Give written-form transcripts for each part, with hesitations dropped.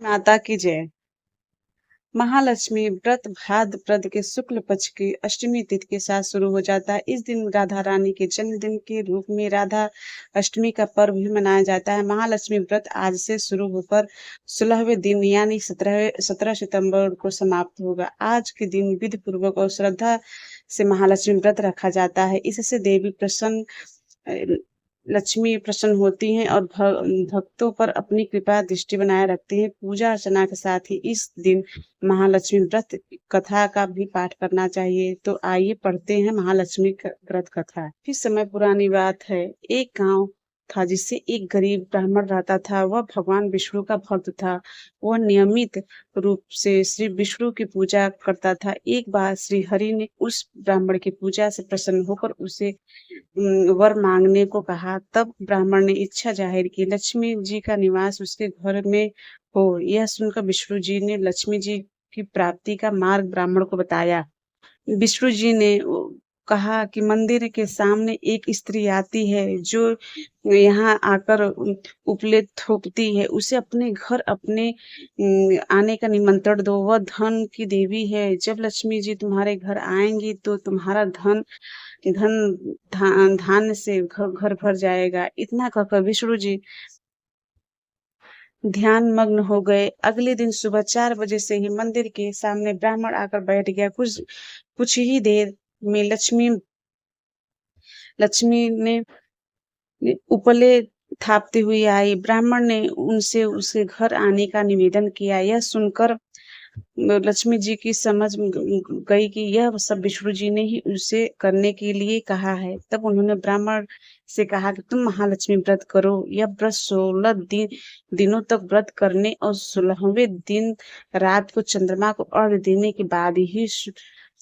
माता की जय। महालक्ष्मी व्रत भाद्रपद के शुक्ल पक्ष की अष्टमी तिथि के साथ शुरू हो जाता है। इस दिन राधा रानी के जन्मदिन के रूप में राधा अष्टमी का पर्व भी मनाया जाता है। महालक्ष्मी व्रत आज से शुरू होकर 16वें दिन यानी 17 सितंबर को समाप्त होगा। आज के दिन विधि पूर्वक और श्रद्धा से महालक्ष्मी व्रत रखा जाता है। इससे देवी प्रसन्न लक्ष्मी प्रसन्न होती हैं और भक्तों पर अपनी कृपा दृष्टि बनाए रखती हैं। पूजा अर्चना के साथ ही इस दिन महालक्ष्मी व्रत कथा का भी पाठ करना चाहिए। तो आइए पढ़ते हैं महालक्ष्मी व्रत कथा। किस समय पुरानी बात है, एक गांव था जिससे एक गरीब ब्राह्मण रहता था। वह भगवान विष्णु का भक्त था। वह नियमित रूप से श्री विष्णु की पूजा करता था। एक बार श्री हरि ने उस ब्राह्मण की पूजा से प्रसन्न होकर उसे वर मांगने को कहा। तब ब्राह्मण ने इच्छा जाहिर की, लक्ष्मी जी का निवास उसके घर में हो। यह सुनकर विष्णु जी ने लक्ष्मी जी की प्राप्ति का मार्ग ब्राह्मण को बताया। विष्णु जी ने कहा कि मंदिर के सामने एक स्त्री आती है जो यहाँ आकर उपले थोपती है। उसे अपने घर अपने आने का निमंत्रण दो। वह धन की देवी है। जब लक्ष्मी जी तुम्हारे घर आएंगी तो तुम्हारा धान्य से घर भर जाएगा। इतना कहकर विष्णु जी ध्यान मग्न हो गए। अगले दिन सुबह 4 बजे से ही मंदिर के सामने ब्राह्मण आकर बैठ गया। कुछ ही देर में लक्ष्मी ने उपले थापते हुए आई। ब्राह्मण ने उनसे उसके घर आने का निवेदन किया। यह सुनकर लक्ष्मी जी की समझ गई कि यह सब विष्णु जी ने ही उसे करने के लिए कहा है। तब उन्होंने ब्राह्मण से कहा कि तुम महालक्ष्मी व्रत करो। यह व्रत 16 दिनों तक व्रत करने और 16वें दिन रात को चंद्रमा को अर्घ्य देने के बाद ही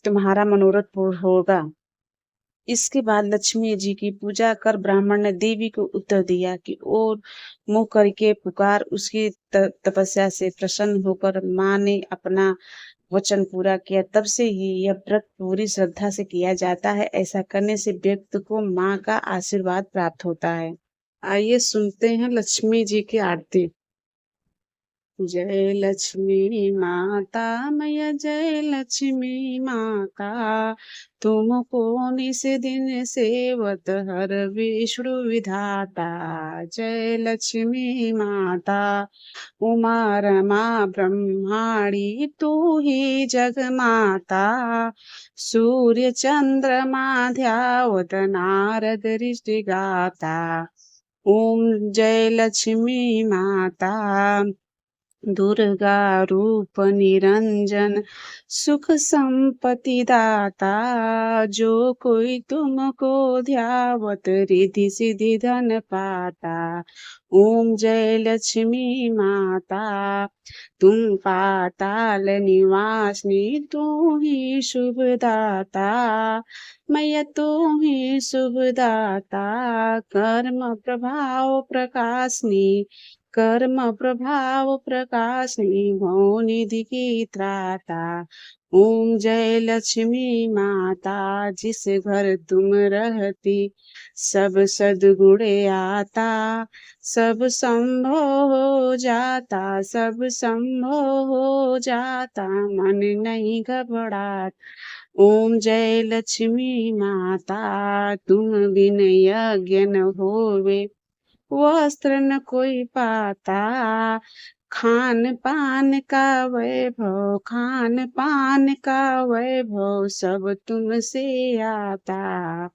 तुम्हारा मनोरथ पूर्ण होगा। इसके बाद लक्ष्मी जी की पूजा कर ब्राह्मण ने देवी को उत्तर दिया कि और मुंह करके पुकार। उसकी तपस्या से प्रसन्न होकर माँ ने अपना वचन पूरा किया। तब से ही यह व्रत पूरी श्रद्धा से किया जाता है। ऐसा करने से व्यक्ति को माँ का आशीर्वाद प्राप्त होता है। आइए सुनते हैं लक्ष्मी जी की आरती। जय लक्ष्मी माता मैया, जय लक्ष्मी माता, तुमको निस दिन सेवत हर विष्णु विधाता। जय लक्ष्मी माता, उमा रमा ब्रह्माणी तू ही जग माता। सूर्य चंद्रमा ध्यावत नारद ऋषि गाता। ओम जय लक्ष्मी माता, दुर्गा रूप निरंजन, सुख संपत्ति दाता। जो कोई तुमको ध्यावत रिद्धि सिद्धि धन पाता। ओम जय लक्ष्मी माता, तुम पाताल निवासिनी, तू ही शुभ दाता। मैया तू ही शुभ दाता, कर्म प्रभाव प्रकाशनी, कर्म प्रभाव प्रकाशनी, भव निधि की त्राता। ओम जय लक्ष्मी माता, जिस घर तुम रहती सब सद्गुण आता। सब संभव हो जाता, सब संभव हो जाता, मन नहीं घबराता। ओम जय लक्ष्मी माता, तुम बिन यज्ञ न होवे, वस्त्र न कोई पाता। खान पान का वैभव, खान पान का वैभव, सब तुमसे आता।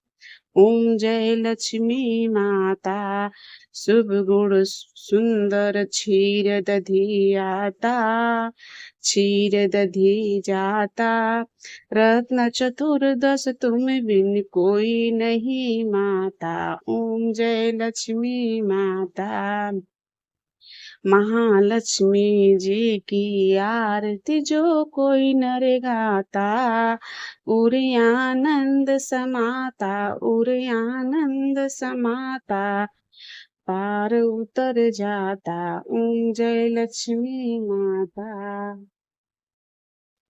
ओम जय लक्ष्मी माता, शुभ गुण सुंदर क्षीर दधी आता। क्षीर दधी जाता, रत्न चतुर्दश तुम बिन कोई नहीं माता। ओम जय लक्ष्मी माता, महालक्ष्मी जी की आरती जो कोई नर गाता। उर आनंद समाता, उर आनंद समाता, पार उतर जाता। ओम जय लक्ष्मी माता।